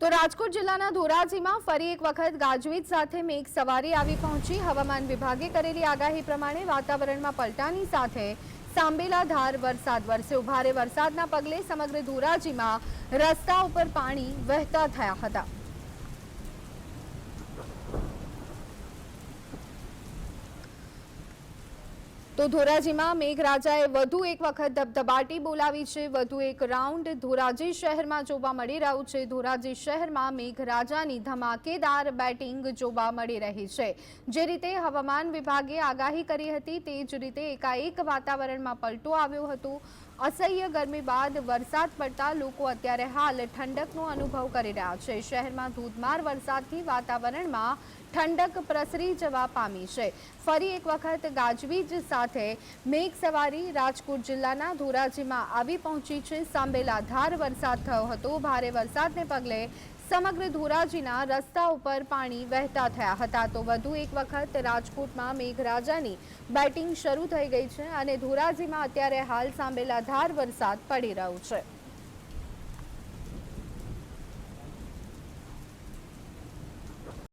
તો રાજકોટ જિલ્લાના ધોરાજીમાં ફરી એક વખત ગાજવીજ સાથે મેઘ સવારી આવી પહોંચી। હવામાન વિભાગે કરેલી આગાહી પ્રમાણે વાતાવરણમાં પલટાની સાથે સાંબેલાધાર વરસાદ વરસ્યો। ભારે વરસાદના પગલે સમગ્ર ધોરાજીમાં રસ્તા ઉપર પાણી વહેતા થયા હતા। તો ધોરાજીમાં મેઘરાજાએ વધુ એક વખત ધબધબાટી બોલાવી છે। વધુ એક રાઉન્ડ ધોરાજી શહેરમાં જોવા મળી રહ્યું છે। ધોરાજી શહેરમાં મેઘરાજાની ધમાકેદાર બેટિંગ જોવા મળી રહી છે। જે રીતે હવામાન વિભાગે આગાહી કરી હતી તે જ રીતે એકાએક વાતાવરણમાં પલટો આવ્યો હતો। અસહ્ય ગરમી બાદ વરસાદ પડતા લોકો અત્યારે હાલ ઠંડકનો અનુભવ કરી રહ્યા છે। શહેરમાં ધોધમાર વરસાદથી વાતાવરણમાં ઠંડક પ્રસરી જવા પામી છે। ફરી એક વખત ગાજવીજ સાથે મેઘ સવારી રાજકોટ જિલ્લાના ધોરાજીમાં આવી પહોંચી છે। સાંબેલાધાર વરસાદ થયો હતો। ભારે વરસાદને પગલે સમગ્ર ધોરાજીના રસ્તા ઉપર પાણી વહેતા થયા હતા। તો વધુ એક વખત રાજકોટમાં મેઘરાજાની બેટિંગ શરૂ થઈ ગઈ છે અને ધોરાજીમાં અત્યારે હાલ સાંબેલાધાર વરસાદ પડી રહ્યો છે।